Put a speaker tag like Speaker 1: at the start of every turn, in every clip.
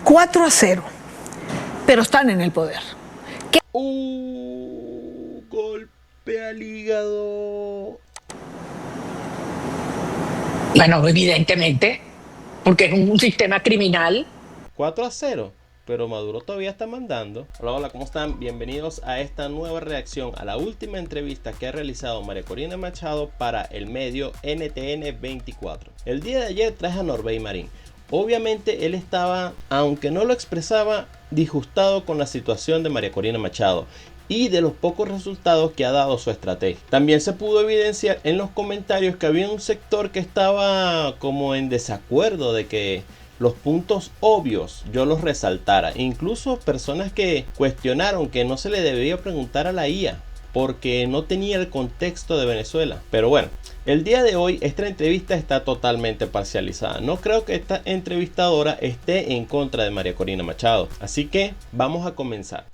Speaker 1: 4-0, pero están en el poder.
Speaker 2: Golpe al hígado.
Speaker 3: Bueno, evidentemente, porque es un sistema criminal.
Speaker 2: 4-0, pero Maduro todavía está mandando. Hola, hola, ¿cómo están? Bienvenidos a esta nueva reacción a la última entrevista que ha realizado María Corina Machado para el medio NTN 24. El día de ayer traje a Norbey Marín. Obviamente él estaba, aunque no lo expresaba, disgustado con la situación de María Corina Machado y de los pocos resultados que ha dado su estrategia. También se pudo evidenciar en los comentarios que había un sector que estaba como en desacuerdo de que los puntos obvios yo los resaltara. Incluso personas que cuestionaron que no se le debía preguntar a la IA porque no tenía el contexto de Venezuela. Pero bueno, el día de hoy esta entrevista está totalmente parcializada. No creo que esta entrevistadora esté en contra de María Corina Machado. Así que vamos a comenzar.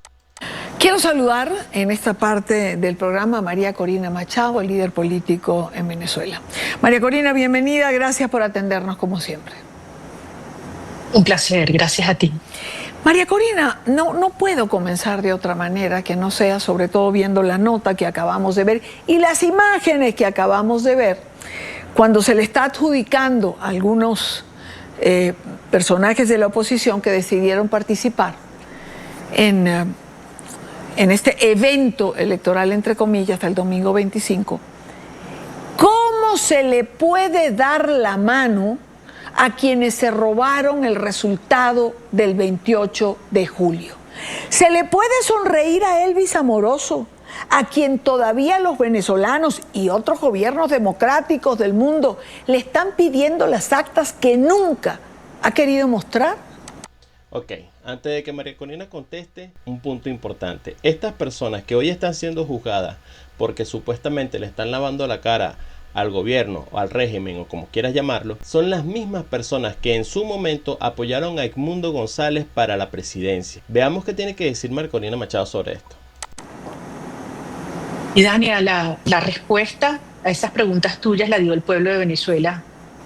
Speaker 1: Quiero saludar en esta parte del programa a María Corina Machado, el líder político en Venezuela. María Corina, bienvenida. Gracias por atendernos como siempre.
Speaker 3: Un placer, gracias a ti.
Speaker 1: María Corina, no puedo comenzar de otra manera que no sea sobre todo viendo la nota que acabamos de ver y las imágenes que acabamos de ver cuando se le está adjudicando a algunos personajes de la oposición que decidieron participar en este evento electoral, entre comillas, hasta el domingo 25. ¿Cómo se le puede dar la mano a quienes se robaron el resultado del 28 de julio? ¿Se le puede sonreír a Elvis Amoroso, a quien todavía los venezolanos y otros gobiernos democráticos del mundo le están pidiendo las actas que nunca ha querido mostrar?
Speaker 2: Ok, antes de que María Corina conteste, un punto importante. Estas personas que hoy están siendo juzgadas porque supuestamente le están lavando la cara al gobierno o al régimen o como quieras llamarlo, son las mismas personas que en su momento apoyaron a Edmundo González para la presidencia. Veamos qué tiene que decir María Corina Machado sobre esto.
Speaker 3: Y Dania, la respuesta a esas preguntas tuyas la dio el pueblo de Venezuela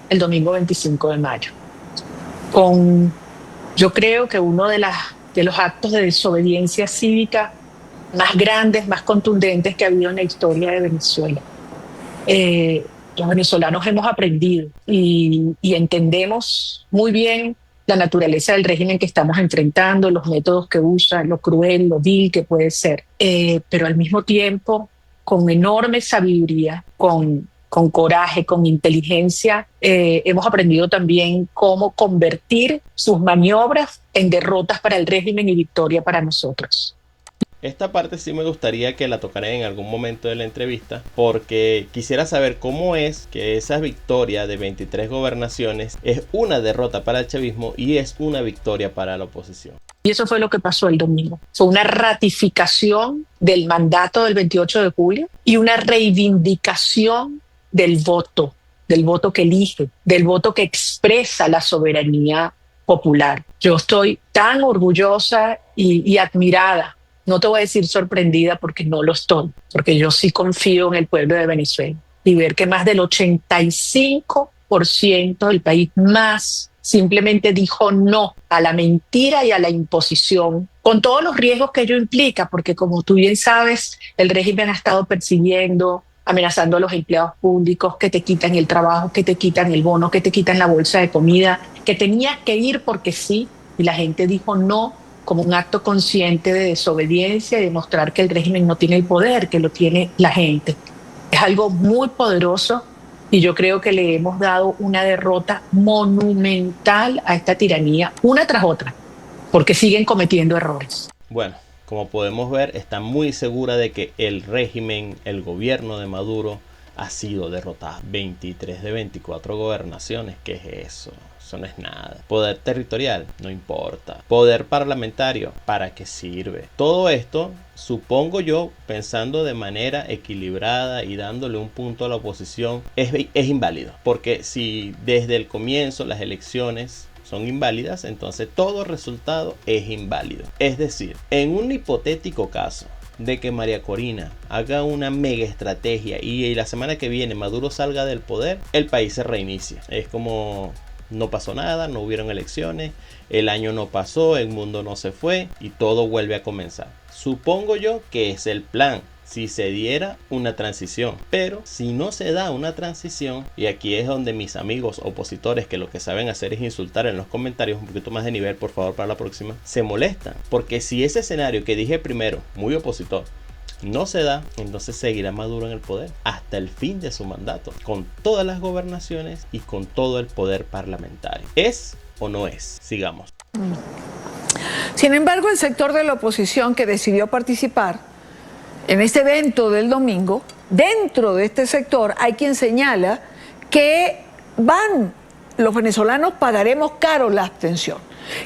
Speaker 3: el domingo 25 de mayo. Yo creo que uno de los actos de desobediencia cívica más grandes, más contundentes que ha habido en la historia de Venezuela. Los venezolanos hemos aprendido y entendemos muy bien la naturaleza del régimen que estamos enfrentando, los métodos que usa, lo cruel, lo vil que puede ser, pero al mismo tiempo con enorme sabiduría, con coraje, con inteligencia, hemos aprendido también cómo convertir sus maniobras en derrotas para el régimen y victoria para nosotros.
Speaker 2: Esta parte sí me gustaría que la tocara en algún momento de la entrevista, porque quisiera saber cómo es que esa victoria de 23 gobernaciones es una derrota para el chavismo y es una victoria para la oposición.
Speaker 3: Y eso fue lo que pasó el domingo. Fue una ratificación del mandato del 28 de julio y una reivindicación del voto que elige, del voto que expresa la soberanía popular. Yo estoy tan orgullosa y admirada. No te voy a decir sorprendida porque no lo estoy, porque yo sí confío en el pueblo de Venezuela. Y ver que más del 85% del país más simplemente dijo no a la mentira y a la imposición, con todos los riesgos que ello implica, porque como tú bien sabes, el régimen ha estado persiguiendo, amenazando a los empleados públicos, que te quitan el trabajo, que te quitan el bono, que te quitan la bolsa de comida, que tenías que ir porque sí, y la gente dijo no, como un acto consciente de desobediencia y demostrar que el régimen no tiene el poder, que lo tiene la gente. Es algo muy poderoso y yo creo que le hemos dado una derrota monumental a esta tiranía, una tras otra, porque siguen cometiendo errores.
Speaker 2: Bueno, como podemos ver, está muy segura de que el régimen, el gobierno de Maduro ha sido derrotado. 23 de 24 gobernaciones, ¿qué es eso? Eso no es nada. Poder territorial, no importa. Poder parlamentario, ¿para qué sirve? Todo esto, supongo yo, pensando de manera equilibrada y dándole un punto a la oposición, es inválido. Porque si desde el comienzo las elecciones son inválidas, entonces todo resultado es inválido. Es decir, en un hipotético caso de que María Corina haga una mega estrategia y la semana que viene Maduro salga del poder, el país se reinicia. Es como no pasó nada, no hubieron elecciones, el año no pasó, el mundo no se fue y todo vuelve a comenzar. Supongo yo que es el plan, si se diera una transición. Pero si no se da una transición, y aquí es donde mis amigos opositores, que lo que saben hacer es insultar en los comentarios, un poquito más de nivel por favor para la próxima, se molestan. Porque si ese escenario que dije primero, muy opositor, no se da, entonces seguirá Maduro en el poder hasta el fin de su mandato, con todas las gobernaciones y con todo el poder parlamentario. ¿Es o no es? Sigamos.
Speaker 1: Sin embargo, el sector de la oposición que decidió participar en este evento del domingo, dentro de este sector hay quien señala que los venezolanos pagaremos caro la abstención,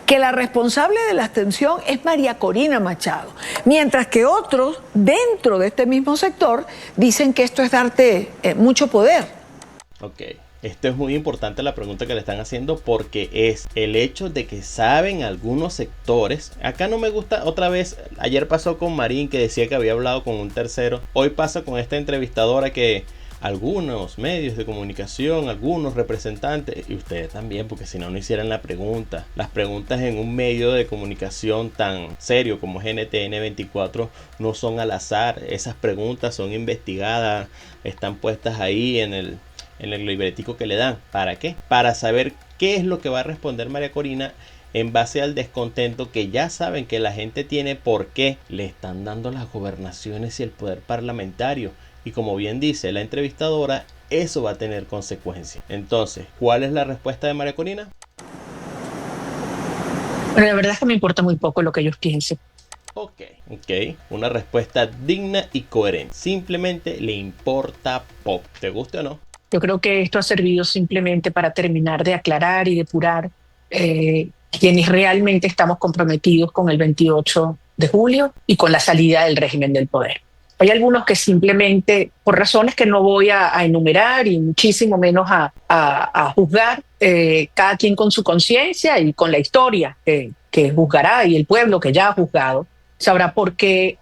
Speaker 1: que la responsable de la abstención es María Corina Machado, mientras que otros dentro de este mismo sector dicen que esto es darte mucho poder.
Speaker 2: Ok. Esto es muy importante la pregunta que le están haciendo, porque es el hecho de que saben algunos sectores. Acá no me gusta, otra vez, ayer pasó con Marín que decía que había hablado con un tercero. Hoy pasa con esta entrevistadora que algunos medios de comunicación, algunos representantes, y ustedes también, porque si no, no hicieran la pregunta. Las preguntas en un medio de comunicación tan serio como NTN 24 no son al azar. Esas preguntas son investigadas, están puestas ahí en el libretico que le dan. ¿Para qué? Para saber qué es lo que va a responder María Corina en base al descontento que ya saben que la gente tiene, porque le están dando las gobernaciones y el poder parlamentario. Y como bien dice la entrevistadora, eso va a tener consecuencias. Entonces, ¿cuál es la respuesta de María Corina?
Speaker 3: Bueno, la verdad es que me importa muy poco lo que ellos piensen.
Speaker 2: Ok, una respuesta digna y coherente. Simplemente le importa poco. ¿Te guste o no?
Speaker 3: Yo creo que esto ha servido simplemente para terminar de aclarar y depurar quienes realmente estamos comprometidos con el 28 de julio y con la salida del régimen del poder. Hay algunos que simplemente, por razones que no voy a enumerar y muchísimo menos a juzgar, cada quien con su conciencia y con la historia que juzgará, y el pueblo que ya ha juzgado, sabrá por qué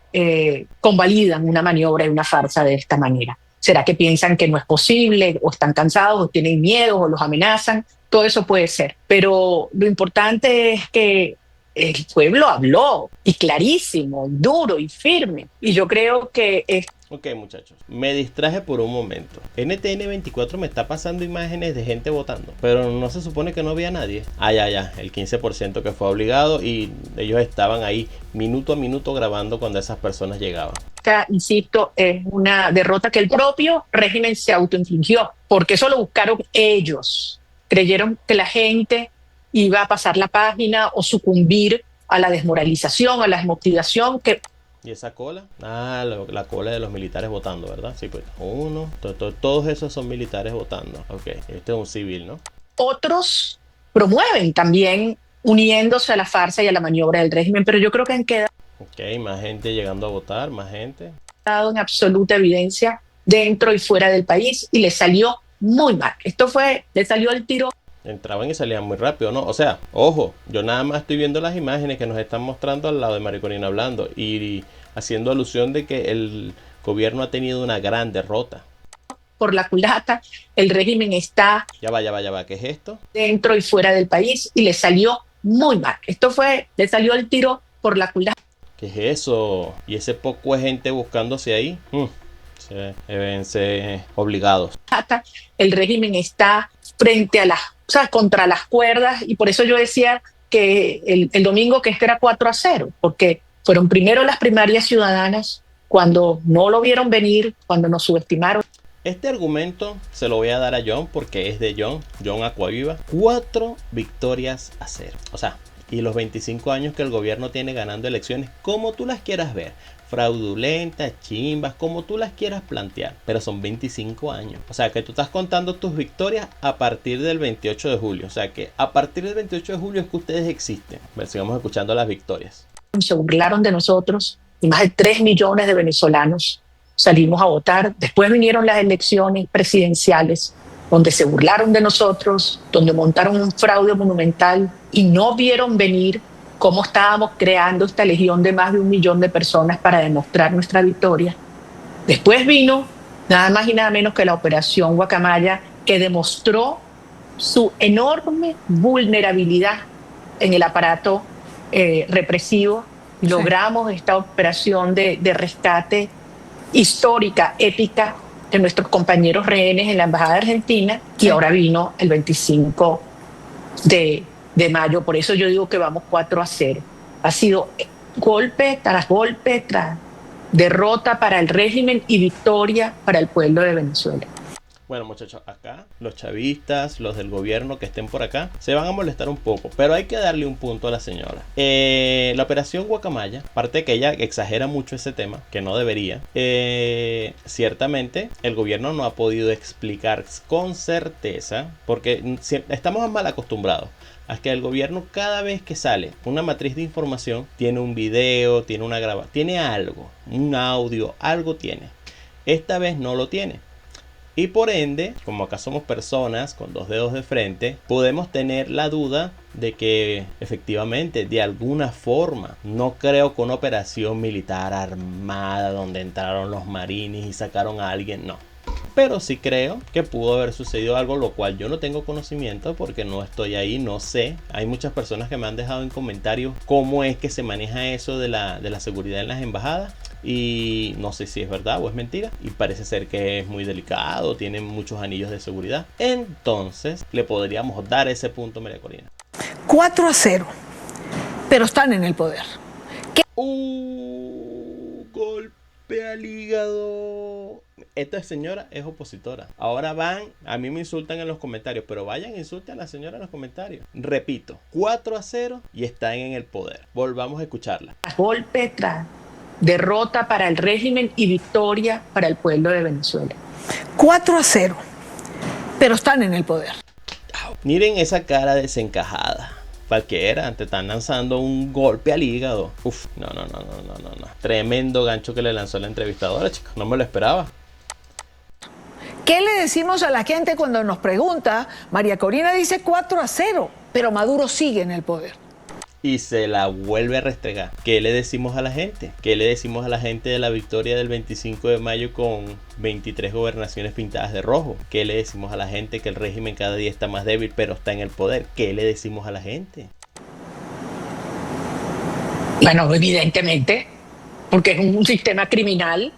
Speaker 3: convalidan una maniobra y una farsa de esta manera. ¿Será que piensan que no es posible, o están cansados, o tienen miedo, o los amenazan? Todo eso puede ser. Pero lo importante es que el pueblo habló, y clarísimo, duro y firme. Y yo creo que
Speaker 2: Ok, muchachos, me distraje por un momento. NTN 24 me está pasando imágenes de gente votando, pero no se supone que no había nadie. Ya, el 15% que fue obligado, y ellos estaban ahí minuto a minuto grabando cuando esas personas llegaban.
Speaker 3: Insisto, es una derrota que el propio régimen se autoinfligió, porque eso lo buscaron ellos. Creyeron que la gente iba a pasar la página o sucumbir a la desmoralización, a la desmotivación que...
Speaker 2: ¿Y esa cola? La cola de los militares votando, ¿verdad? Sí, pues todos esos son militares votando. Ok, este es un civil, ¿no?
Speaker 3: Otros promueven también, uniéndose a la farsa y a la maniobra del régimen, pero yo creo que han quedado
Speaker 2: más gente llegando a votar, más gente.
Speaker 3: En absoluta evidencia dentro y fuera del país, y le salió muy mal. Le salió el tiro.
Speaker 2: Entraban y salían muy rápido, ¿no? O sea, ojo, yo nada más estoy viendo las imágenes que nos están mostrando al lado de María Corina hablando y haciendo alusión de que el gobierno ha tenido una gran derrota.
Speaker 3: Por la culata, el régimen está...
Speaker 2: Ya va, ¿qué es esto?
Speaker 3: Dentro y fuera del país, y le salió muy mal. Le salió el tiro por la culata.
Speaker 2: ¿Qué es eso? Y ese poco de gente buscándose ahí, se deben ser obligados.
Speaker 3: El régimen está frente a contra las cuerdas, y por eso yo decía que el domingo que era 4-0, porque fueron primero las primarias ciudadanas, cuando no lo vieron venir, cuando nos subestimaron.
Speaker 2: Este argumento se lo voy a dar a John, porque es de John Acquaviva. 4 victorias a 0. O sea, y los 25 años que el gobierno tiene ganando elecciones, como tú las quieras ver, fraudulentas, chimbas, como tú las quieras plantear, pero son 25 años. O sea que tú estás contando tus victorias a partir del 28 de julio. O sea que a partir del 28 de julio es que ustedes existen. A ver, sigamos escuchando las victorias.
Speaker 3: Se burlaron de nosotros, y más de 3 millones de venezolanos salimos a votar. Después vinieron las elecciones presidenciales, donde se burlaron de nosotros, donde montaron un fraude monumental y no vieron venir cómo estábamos creando esta legión de más de 1 millón de personas para demostrar nuestra victoria. Después vino nada más y nada menos que la Operación Guacamaya, que demostró su enorme vulnerabilidad en el aparato represivo. Sí. Logramos esta operación de rescate histórica, épica, de nuestros compañeros rehenes en la Embajada Argentina, y ahora vino el 25 de mayo. Por eso yo digo que vamos 4-0. Ha sido golpe tras derrota para el régimen y victoria para el pueblo de Venezuela.
Speaker 2: Bueno, muchachos, acá los chavistas, los del gobierno que estén por acá, se van a molestar un poco, pero hay que darle un punto a la señora. La operación Guacamaya, aparte de que ella exagera mucho ese tema, que no debería, ciertamente el gobierno no ha podido explicar con certeza, porque estamos mal acostumbrados a que el gobierno, cada vez que sale una matriz de información, tiene un video, tiene una grabación, tiene algo, un audio, algo tiene. Esta vez no lo tiene. Y por ende, como acá somos personas con dos dedos de frente, podemos tener la duda de que efectivamente, de alguna forma, no creo que una operación militar armada donde entraron los marines y sacaron a alguien, no. Pero sí creo que pudo haber sucedido algo, lo cual yo no tengo conocimiento porque no estoy ahí, no sé. Hay muchas personas que me han dejado en comentarios cómo es que se maneja eso de la seguridad en las embajadas. Y no sé si es verdad o es mentira. Y parece ser que es muy delicado, tienen muchos anillos de seguridad. Entonces le podríamos dar ese punto, María Corina.
Speaker 1: 4-0. Pero están en el poder.
Speaker 2: Golpe al hígado. Esta señora es opositora. Ahora van, a mí me insultan en los comentarios, pero vayan e insulten a la señora en los comentarios. Repito, 4-0 y están en el poder. Volvamos a escucharla.
Speaker 3: Golpe tras derrota para el régimen y victoria para el pueblo de Venezuela.
Speaker 1: 4-0. Pero están en el poder.
Speaker 2: Miren esa cara desencajada. Cualquiera, te están lanzando un golpe al hígado. Uf, no. Tremendo gancho que le lanzó la entrevistadora, chicos. No me lo esperaba.
Speaker 1: ¿Qué le decimos a la gente cuando nos pregunta? María Corina dice 4-0, pero Maduro sigue en el poder.
Speaker 2: Y se la vuelve a restregar. ¿Qué le decimos a la gente? ¿Qué le decimos a la gente de la victoria del 25 de mayo con 23 gobernaciones pintadas de rojo? ¿Qué le decimos a la gente? Que el régimen cada día está más débil, pero está en el poder. ¿Qué le decimos a la gente?
Speaker 3: Bueno, evidentemente, porque es un sistema criminal.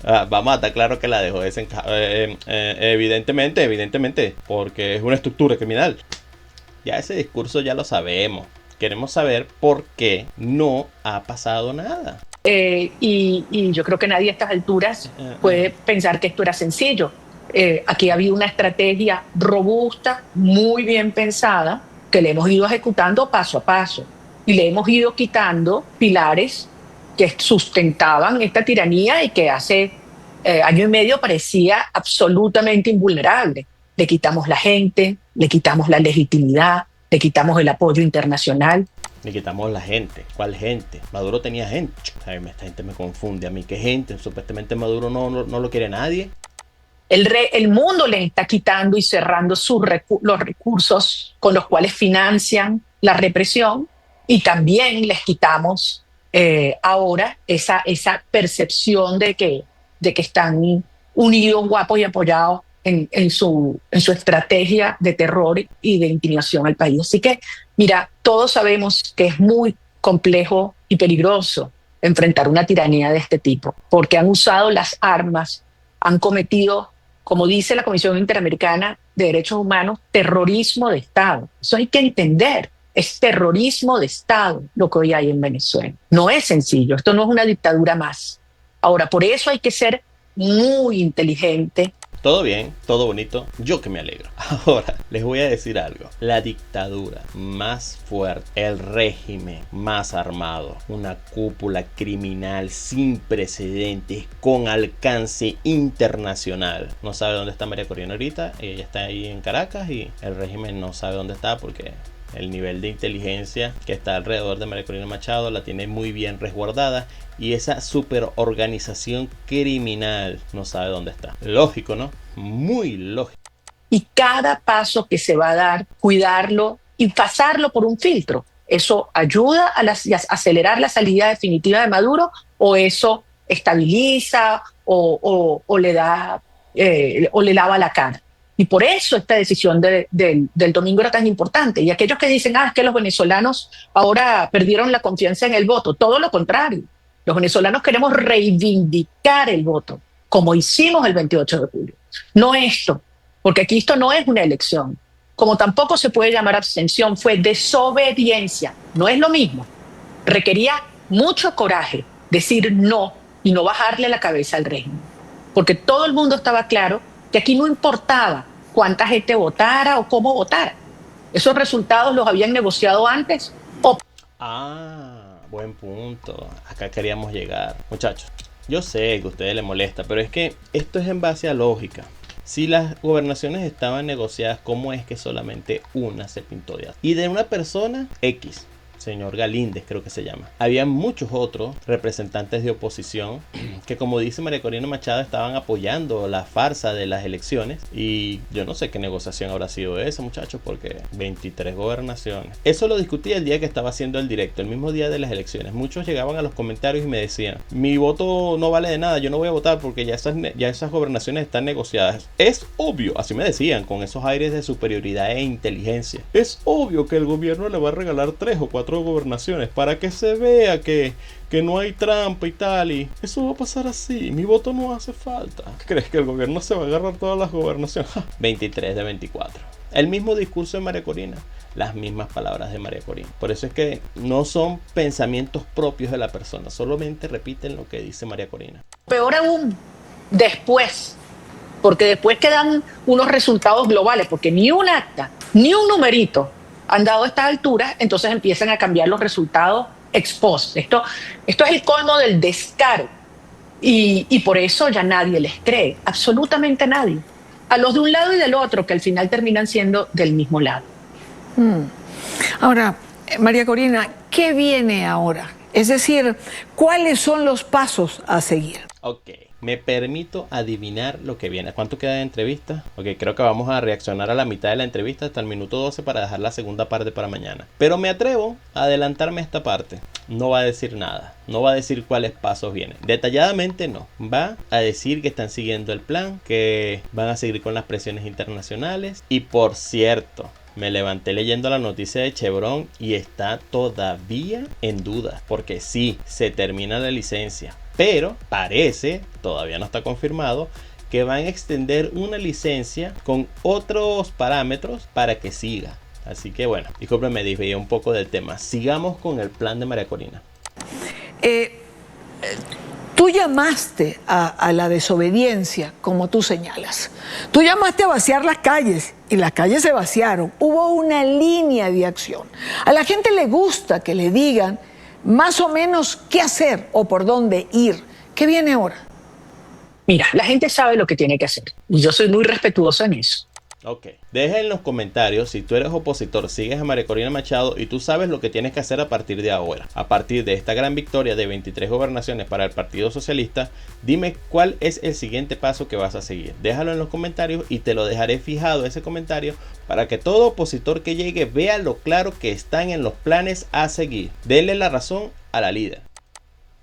Speaker 2: Vamos a estar claro que la dejó evidentemente, porque es una estructura criminal. Ya ese discurso ya lo sabemos. Queremos saber por qué no ha pasado nada.
Speaker 3: Y yo creo que nadie a estas alturas puede pensar que esto era sencillo. Aquí había una estrategia robusta, muy bien pensada, que le hemos ido ejecutando paso a paso. Y le hemos ido quitando pilares que sustentaban esta tiranía y que hace año y medio parecía absolutamente invulnerable. Le quitamos la gente, le quitamos la legitimidad, le quitamos el apoyo internacional.
Speaker 2: Le quitamos la gente. ¿Cuál gente? Maduro tenía gente. Ay, esta gente me confunde a mí. ¿Qué gente? Supuestamente Maduro no lo quiere nadie.
Speaker 3: El mundo le está quitando y cerrando los recursos con los cuales financian la represión, y también les quitamos ahora esa percepción de que están unidos, guapos y apoyados en su estrategia de terror y de intimidación al país. Así que, mira, todos sabemos que es muy complejo y peligroso enfrentar una tiranía de este tipo, porque han usado las armas, han cometido, como dice la Comisión Interamericana de Derechos Humanos, terrorismo de Estado. Eso hay que entender. Es terrorismo de Estado lo que hoy hay en Venezuela. No es sencillo, esto no es una dictadura más. Ahora, por eso hay que ser muy inteligente.
Speaker 2: Todo bien, todo bonito, yo que me alegro. Ahora, les voy a decir algo. La dictadura más fuerte, el régimen más armado, una cúpula criminal sin precedentes, con alcance internacional. No sabe dónde está María Corina ahorita, ella está ahí en Caracas y el régimen no sabe dónde está porque el nivel de inteligencia que está alrededor de María Corina Machado la tiene muy bien resguardada, y esa superorganización criminal no sabe dónde está. Lógico, ¿no? Muy lógico.
Speaker 3: Y cada paso que se va a dar, cuidarlo y pasarlo por un filtro. ¿Eso ayuda a acelerar la salida definitiva de Maduro, o eso estabiliza o le da o le lava la cara? Y por eso esta decisión del domingo era tan importante. Y aquellos que dicen, es que los venezolanos ahora perdieron la confianza en el voto, todo lo contrario. Los venezolanos queremos reivindicar el voto, como hicimos el 28 de julio. No esto, porque aquí esto no es una elección. Como tampoco se puede llamar abstención, fue desobediencia. No es lo mismo. Requería mucho coraje decir no y no bajarle la cabeza al régimen. Porque todo el mundo estaba claro que aquí no importaba cuánta gente votara o cómo votara. Esos resultados los habían negociado antes.
Speaker 2: Buen punto. Acá queríamos llegar. Muchachos, yo sé que a ustedes les molesta, pero es que esto es en base a lógica. Si las gobernaciones estaban negociadas, ¿cómo es que solamente una se pintó de azul? Y de una persona X, señor Galíndez creo que se llama. Había muchos otros representantes de oposición que, como dice María Corina Machado, estaban apoyando la farsa de las elecciones, y yo no sé qué negociación habrá sido esa, muchachos, porque 23 gobernaciones. Eso lo discutí el día que estaba haciendo el directo, el mismo día de las elecciones. Muchos llegaban a los comentarios y me decían, mi voto no vale de nada, yo no voy a votar porque ya esas gobernaciones están negociadas. Es obvio, así me decían, con esos aires de superioridad e inteligencia, es obvio que el gobierno le va a regalar 3 o 4 gobernaciones para que se vea que no hay trampa y tal, y eso va a pasar así, mi voto no hace falta. ¿Crees que el gobierno se va a agarrar todas las gobernaciones? 23 de 24. El mismo discurso de María Corina, las mismas palabras de María Corina. Por eso es que no son pensamientos propios de la persona, solamente repiten lo que dice María Corina.
Speaker 3: Peor aún, después, porque después quedan unos resultados globales, porque ni un acta, ni un numerito han dado a estas alturas, entonces empiezan a cambiar los resultados ex post. Esto es el colmo del descaro. Y por eso ya nadie les cree, absolutamente nadie. A los de un lado y del otro, que al final terminan siendo del mismo lado.
Speaker 1: Ahora, María Corina, ¿qué viene ahora? Es decir, ¿cuáles son los pasos a seguir?
Speaker 2: Ok. Me permito adivinar lo que viene. ¿Cuánto queda de entrevista? Ok, creo que vamos a reaccionar a la mitad de la entrevista hasta el minuto 12 para dejar la segunda parte para mañana. Pero me atrevo a adelantarme a esta parte. No va a decir nada. No va a decir cuáles pasos vienen. Detalladamente no. Va a decir que están siguiendo el plan, que van a seguir con las presiones internacionales. Y por cierto, me levanté leyendo la noticia de Chevron y está todavía en duda. Porque sí, se termina la licencia. Pero parece, todavía no está confirmado, que van a extender una licencia con otros parámetros para que siga. Así que bueno, disculpen, me desvié un poco del tema. Sigamos con el plan de María Corina.
Speaker 1: Tú llamaste a la desobediencia, como tú señalas. Tú llamaste a vaciar las calles y las calles se vaciaron. Hubo una línea de acción. A la gente le gusta que le digan más o menos qué hacer o por dónde ir. ¿Qué viene ahora?
Speaker 3: Mira, la gente sabe lo que tiene que hacer y yo soy muy respetuosa en eso.
Speaker 2: Ok, deja en los comentarios si tú eres opositor, sigues a María Corina Machado y tú sabes lo que tienes que hacer a partir de ahora. A partir de esta gran victoria de 23 gobernaciones para el Partido Socialista, dime cuál es el siguiente paso que vas a seguir. Déjalo en los comentarios y te lo dejaré fijado ese comentario para que todo opositor que llegue vea lo claro que están en los planes a seguir. Denle la razón a la líder.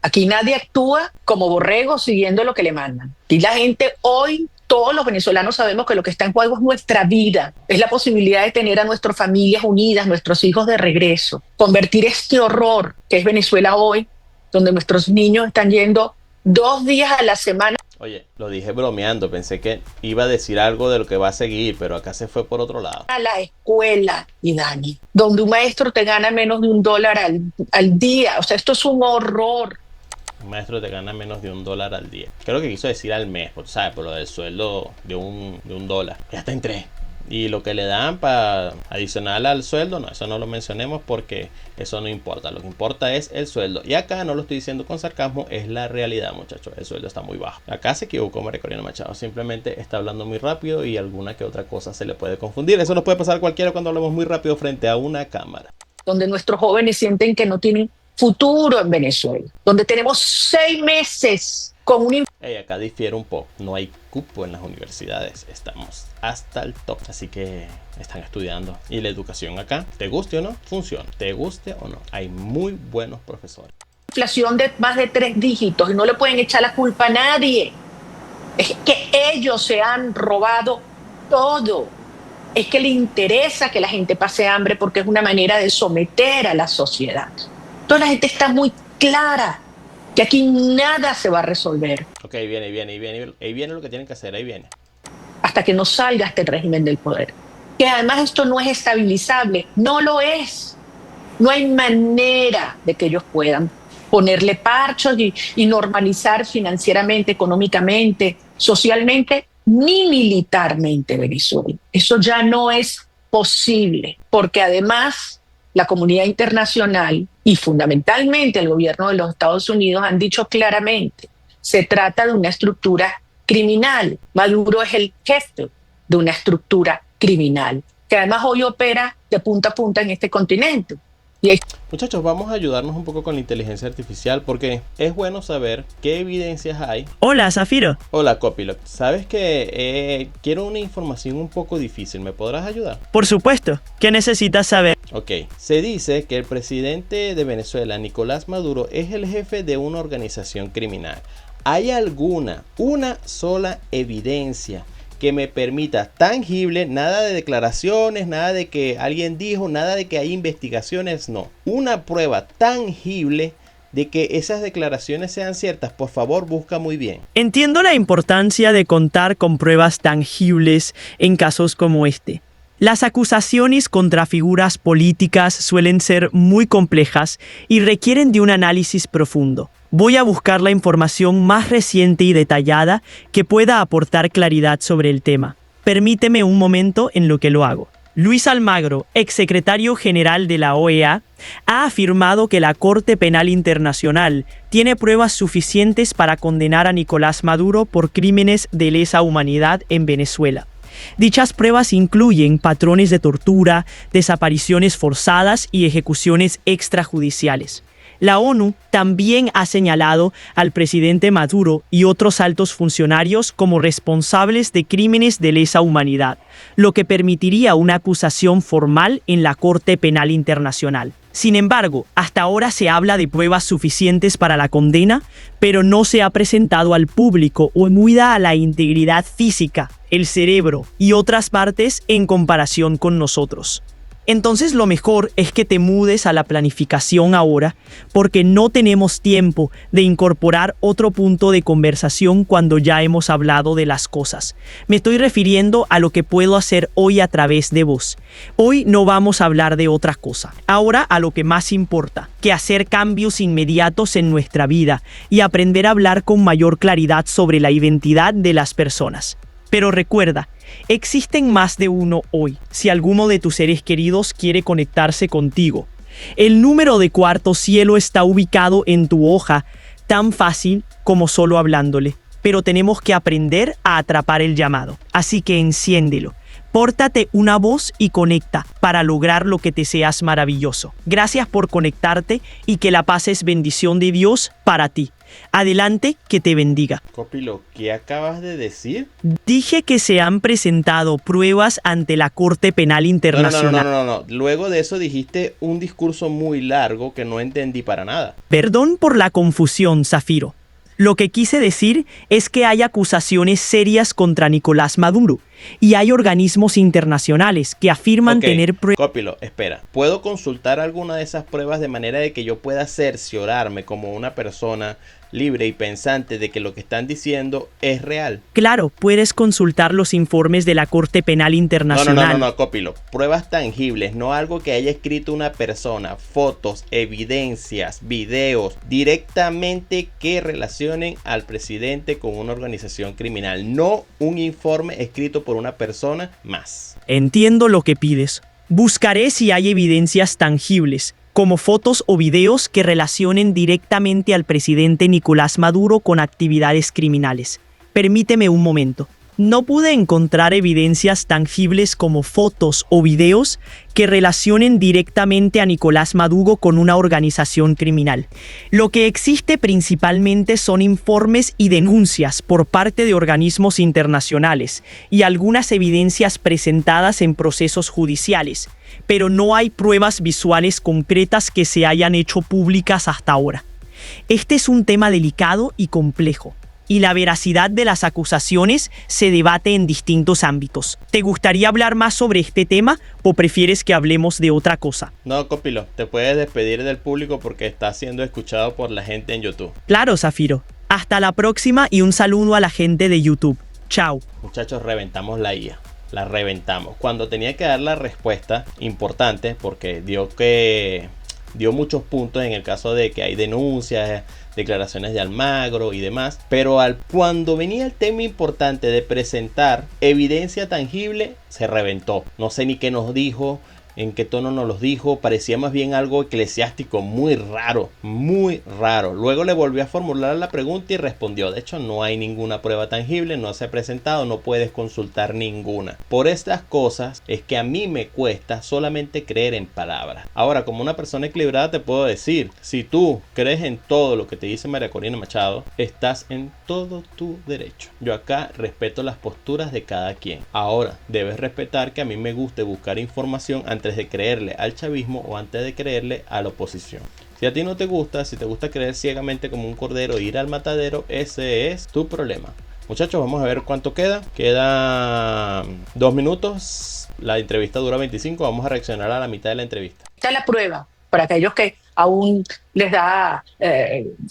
Speaker 3: Aquí nadie actúa como borrego siguiendo lo que le mandan. Y la gente hoy, todos los venezolanos sabemos que lo que está en juego es nuestra vida, es la posibilidad de tener a nuestras familias unidas, nuestros hijos de regreso, convertir este horror que es Venezuela hoy, donde nuestros niños están yendo 2 días a la semana.
Speaker 2: Oye, lo dije bromeando, pensé que iba a decir algo de lo que va a seguir, pero acá se fue por otro lado.
Speaker 3: A la escuela, y Dani, donde un maestro te gana menos de $1 al día. O sea, esto es un horror.
Speaker 2: Un maestro te gana menos de $1 al día. Creo que quiso decir al mes, ¿sabes? Por lo del sueldo de un dólar. Ya está en 3. Y lo que le dan para adicional al sueldo, no, eso no lo mencionemos porque eso no importa. Lo que importa es el sueldo. Y acá no lo estoy diciendo con sarcasmo, es la realidad, muchachos. El sueldo está muy bajo. Acá se equivocó María Corina Machado. Simplemente está hablando muy rápido y alguna que otra cosa se le puede confundir. Eso nos puede pasar a cualquiera cuando hablamos muy rápido frente a una cámara.
Speaker 3: Donde nuestros jóvenes sienten que no tienen futuro en Venezuela. Donde tenemos 6 meses con un...
Speaker 2: Acá difiere un poco. No hay cupo en las universidades. Estamos hasta el top. Así que están estudiando. Y la educación acá, te guste o no, funciona. Te guste o no. Hay muy buenos profesores.
Speaker 3: Inflación de más de 3 dígitos y no le pueden echar la culpa a nadie. Es que ellos se han robado todo. Es que le interesa que la gente pase hambre porque es una manera de someter a la sociedad. Toda la gente está muy clara que aquí nada se va a resolver.
Speaker 2: Ok, ahí viene lo que tienen que hacer, ahí viene.
Speaker 3: Hasta que no salga este régimen del poder. Que además esto no es estabilizable, no lo es. No hay manera de que ellos puedan ponerle parchos y normalizar financieramente, económicamente, socialmente, ni militarmente Venezuela. Eso ya no es posible, porque además la comunidad internacional y fundamentalmente el gobierno de los Estados Unidos han dicho claramente, se trata de una estructura criminal. Maduro es el jefe de una estructura criminal, que además hoy opera de punta a punta en este continente.
Speaker 2: Muchachos, vamos a ayudarnos un poco con la inteligencia artificial porque es bueno saber qué evidencias hay.
Speaker 4: Hola, Zafiro.
Speaker 2: Hola, Copilot. Sabes que quiero una información un poco difícil. ¿Me podrás ayudar?
Speaker 4: Por supuesto. ¿Qué necesitas saber?
Speaker 2: Ok. Se dice que el presidente de Venezuela, Nicolás Maduro, es el jefe de una organización criminal. ¿Hay una sola evidencia que me permita tangible, nada de declaraciones, nada de que alguien dijo, nada de que hay investigaciones, no, una prueba tangible de que esas declaraciones sean ciertas? Por favor, busca muy bien.
Speaker 4: Entiendo la importancia de contar con pruebas tangibles en casos como este. Las acusaciones contra figuras políticas suelen ser muy complejas y requieren de un análisis profundo. Voy a buscar la información más reciente y detallada que pueda aportar claridad sobre el tema. Permíteme un momento en lo que lo hago. Luis Almagro, exsecretario general de la OEA, ha afirmado que la Corte Penal Internacional tiene pruebas suficientes para condenar a Nicolás Maduro por crímenes de lesa humanidad en Venezuela. Dichas pruebas incluyen patrones de tortura, desapariciones forzadas y ejecuciones extrajudiciales. La ONU también ha señalado al presidente Maduro y otros altos funcionarios como responsables de crímenes de lesa humanidad, lo que permitiría una acusación formal en la Corte Penal Internacional. Sin embargo, hasta ahora se habla de pruebas suficientes para la condena, pero no se ha presentado al público o cuida a la integridad física, el cerebro y otras partes en comparación con nosotros. Entonces lo mejor es que te mudes a la planificación ahora, porque no tenemos tiempo de incorporar otro punto de conversación cuando ya hemos hablado de las cosas. Me estoy refiriendo a lo que puedo hacer hoy a través de vos. Hoy no vamos a hablar de otra cosa. Ahora a lo que más importa, que hacer cambios inmediatos en nuestra vida y aprender a hablar con mayor claridad sobre la identidad de las personas. Pero recuerda, existen más de uno hoy, si alguno de tus seres queridos quiere conectarse contigo. El número de cuarto cielo está ubicado en tu hoja, tan fácil como solo hablándole. Pero tenemos que aprender a atrapar el llamado, así que enciéndelo. Pórtate una voz y conecta para lograr lo que te seas maravilloso. Gracias por conectarte y que la paz es bendición de Dios para ti. Adelante, que te bendiga.
Speaker 2: Copilo, ¿qué acabas de decir?
Speaker 4: Dije que se han presentado pruebas ante la Corte Penal Internacional.
Speaker 2: No. Luego de eso dijiste un discurso muy largo que no entendí para nada.
Speaker 4: Perdón por la confusión, Zafiro. Lo que quise decir es que hay acusaciones serias contra Nicolás Maduro y hay organismos internacionales que afirman tener pruebas.
Speaker 2: Copilo, espera. ¿Puedo consultar alguna de esas pruebas de manera de que yo pueda cerciorarme como una persona libre y pensante de que lo que están diciendo es real?
Speaker 4: Claro, puedes consultar los informes de la Corte Penal Internacional.
Speaker 2: No, Copilo. Pruebas tangibles, no algo que haya escrito una persona. Fotos, evidencias, videos, directamente que relacionen al presidente con una organización criminal. No un informe escrito por una persona más.
Speaker 4: Entiendo lo que pides. Buscaré si hay evidencias tangibles, como fotos o videos que relacionen directamente al presidente Nicolás Maduro con actividades criminales. Permíteme un momento. No pude encontrar evidencias tangibles como fotos o videos que relacionen directamente a Nicolás Maduro con una organización criminal. Lo que existe principalmente son informes y denuncias por parte de organismos internacionales y algunas evidencias presentadas en procesos judiciales, pero no hay pruebas visuales concretas que se hayan hecho públicas hasta ahora. Este es un tema delicado y complejo. y la veracidad de las acusaciones se debate en distintos ámbitos. ¿Te gustaría hablar más sobre este tema o prefieres que hablemos de otra cosa?
Speaker 2: No, Copilo, te puedes despedir del público porque está siendo escuchado por la gente en YouTube.
Speaker 4: Claro, Zafiro. Hasta la próxima y un saludo a la gente de YouTube. Chao.
Speaker 2: Muchachos, reventamos la IA. La reventamos. Cuando tenía que dar la respuesta importante, porque dio muchos puntos en el caso de que hay denuncias, declaraciones de Almagro y demás, pero cuando venía el tema importante de presentar evidencia tangible, se reventó. No sé ni qué nos dijo, en qué tono nos los dijo, parecía más bien algo eclesiástico, muy raro, muy raro. Luego le volvió a formular la pregunta y respondió: de hecho no hay ninguna prueba tangible, no se ha presentado, no puedes consultar ninguna. Por estas cosas es que a mí me cuesta solamente creer en palabras. Ahora, como una persona equilibrada te puedo decir, si tú crees en todo lo que te dice María Corina Machado, estás en todo tu derecho. Yo acá respeto las posturas de cada quien. Ahora, debes respetar que a mí me guste buscar información antes de creerle al chavismo o antes de creerle a la oposición. Si a ti no te gusta, si te gusta creer ciegamente como un cordero e ir al matadero, ese es tu problema. Muchachos, vamos a ver cuánto queda. Queda 2 minutos. La entrevista dura 25. Vamos a reaccionar a la mitad de la entrevista.
Speaker 3: Esta es la prueba para aquellos que aún les da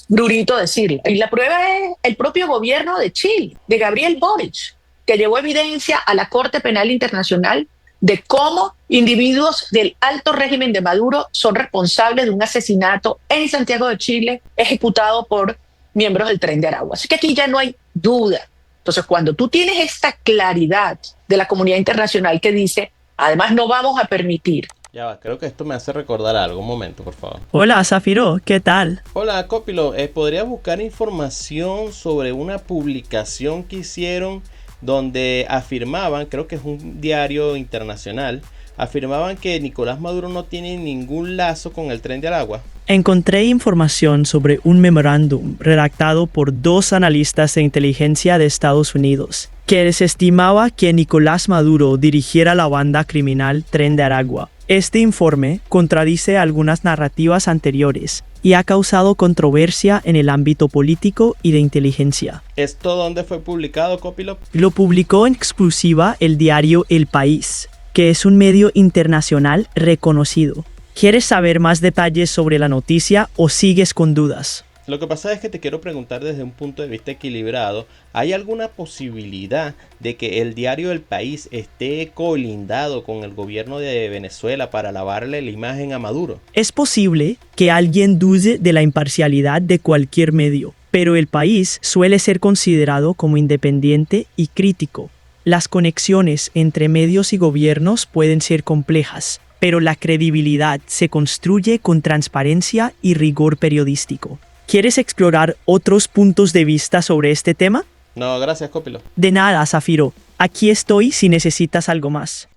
Speaker 3: brurito decirlo. Y la prueba es el propio gobierno de Chile, de Gabriel Boric, que llevó evidencia a la Corte Penal Internacional de cómo individuos del alto régimen de Maduro son responsables de un asesinato en Santiago de Chile ejecutado por miembros del Tren de Aragua. Así que aquí ya no hay duda. Entonces, cuando tú tienes esta claridad de la comunidad internacional que dice, además no vamos a permitir.
Speaker 2: Ya va, creo que esto me hace recordar algo. Un momento, por favor.
Speaker 4: Hola, Zafiro, ¿qué tal?
Speaker 2: Hola, Copilo. ¿Podrías buscar información sobre una publicación que hicieron donde afirmaban, creo que es un diario internacional, afirmaban que Nicolás Maduro no tiene ningún lazo con el Tren de Aragua?
Speaker 4: Encontré información sobre un memorándum redactado por 2 analistas de inteligencia de Estados Unidos, que desestimaba que Nicolás Maduro dirigiera la banda criminal Tren de Aragua. Este informe contradice algunas narrativas anteriores y ha causado controversia en el ámbito político y de inteligencia.
Speaker 2: ¿Esto dónde fue publicado, Copilo?
Speaker 4: Lo publicó en exclusiva el diario El País, que es un medio internacional reconocido. ¿Quieres saber más detalles sobre la noticia o sigues con dudas?
Speaker 2: Lo que pasa es que te quiero preguntar desde un punto de vista equilibrado. ¿Hay alguna posibilidad de que el diario El País esté colindado con el gobierno de Venezuela para lavarle la imagen a Maduro?
Speaker 4: Es posible que alguien dude de la imparcialidad de cualquier medio, pero El País suele ser considerado como independiente y crítico. Las conexiones entre medios y gobiernos pueden ser complejas, pero la credibilidad se construye con transparencia y rigor periodístico. ¿Quieres explorar otros puntos de vista sobre este tema?
Speaker 2: No, gracias, Copilo.
Speaker 4: De nada, Zafiro. Aquí estoy si necesitas algo más.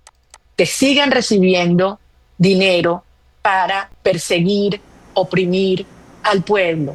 Speaker 3: Que sigan recibiendo dinero para perseguir, oprimir al pueblo.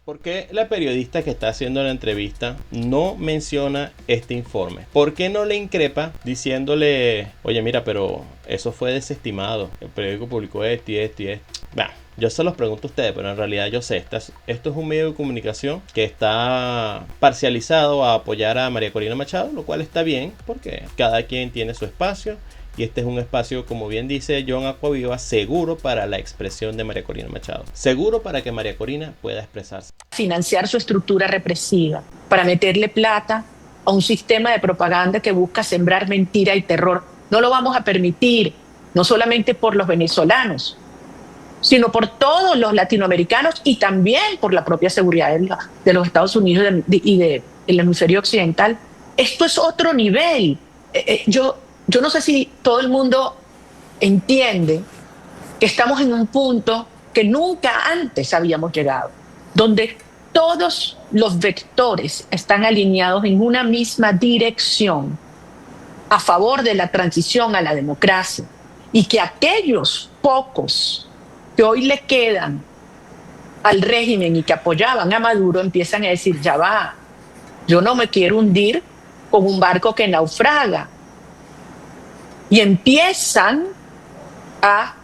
Speaker 2: ¿Por qué la periodista que está haciendo la entrevista no menciona este informe? ¿Por qué no le increpa diciéndole, oye, mira, pero eso fue desestimado, el periódico publicó esto y esto y esto? Bah, yo se los pregunto a ustedes, pero en realidad yo sé, esto es un medio de comunicación que está parcializado a apoyar a María Corina Machado, lo cual está bien porque cada quien tiene su espacio. Y este es un espacio, como bien dice John Acquaviva, seguro para la expresión de María Corina Machado. Seguro para que María Corina pueda expresarse.
Speaker 3: Financiar su estructura represiva, para meterle plata a un sistema de propaganda que busca sembrar mentira y terror. No lo vamos a permitir, no solamente por los venezolanos, sino por todos los latinoamericanos y también por la propia seguridad de los Estados Unidos y del hemisferio occidental. Esto es otro nivel. Yo no sé si todo el mundo entiende que estamos en un punto que nunca antes habíamos llegado, donde todos los vectores están alineados en una misma dirección a favor de la transición a la democracia, y que aquellos pocos que hoy le quedan al régimen y que apoyaban a Maduro empiezan a decir, ya va, yo no me quiero hundir con un barco que naufraga. Y empiezan a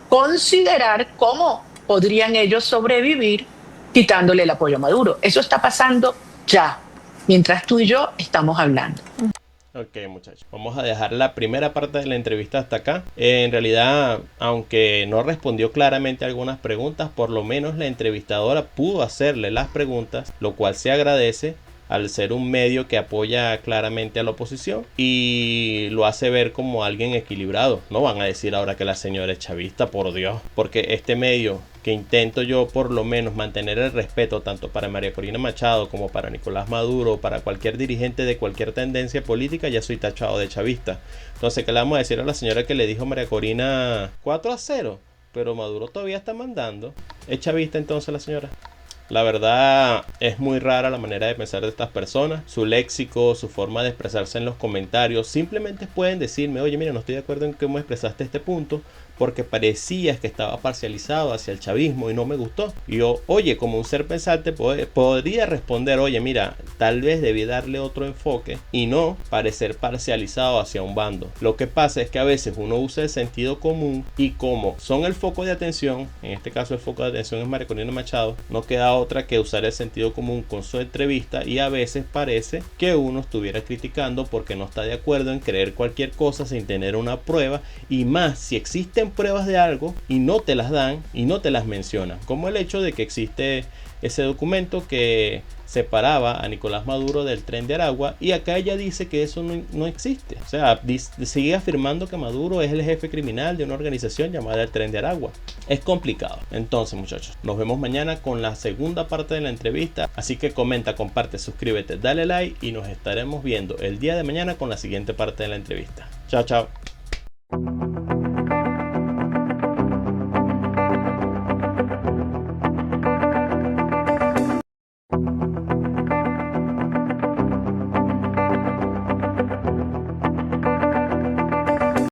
Speaker 3: considerar cómo podrían ellos sobrevivir quitándole el apoyo a Maduro. Eso está pasando ya, mientras tú y yo estamos hablando.
Speaker 2: Ok, muchachos, vamos a dejar la primera parte de la entrevista hasta acá. En realidad, aunque no respondió claramente a algunas preguntas, por lo menos la entrevistadora pudo hacerle las preguntas, lo cual se agradece al ser un medio que apoya claramente a la oposición y lo hace ver como alguien equilibrado. No van a decir ahora que la señora es chavista, por Dios, porque este medio, que intento yo por lo menos mantener el respeto tanto para María Corina Machado como para Nicolás Maduro, para cualquier dirigente de cualquier tendencia política, ya soy tachado de chavista. Entonces, ¿qué le vamos a decir a la señora que le dijo María Corina 4-0? Pero Maduro todavía está mandando. ¿Es chavista entonces la señora? La verdad es muy rara la manera de pensar de estas personas, su léxico, su forma de expresarse en los comentarios. Simplemente pueden decirme, oye, mira, no estoy de acuerdo en cómo expresaste este punto, porque parecías que estaba parcializado hacia el chavismo y no me gustó. Y yo, oye, como un ser pensante podría responder, oye, mira, tal vez debí darle otro enfoque y no parecer parcializado hacia un bando. Lo que pasa es que a veces uno usa el sentido común y como son el foco de atención, en este caso el foco de atención es María Corina Machado, no queda otra que usar el sentido común con su entrevista y a veces parece que uno estuviera criticando porque no está de acuerdo en creer cualquier cosa sin tener una prueba, y más si existen pruebas de algo y no te las dan y no te las mencionan, como el hecho de que existe ese documento que separaba a Nicolás Maduro del Tren de Aragua, y acá ella dice que eso no existe. O sea, sigue afirmando que Maduro es el jefe criminal de una organización llamada el Tren de Aragua. Es complicado. Entonces, muchachos, nos vemos mañana con la segunda parte de la entrevista, así que comenta, comparte, suscríbete, dale like y nos estaremos viendo el día de mañana con la siguiente parte de la entrevista. Chao, chao.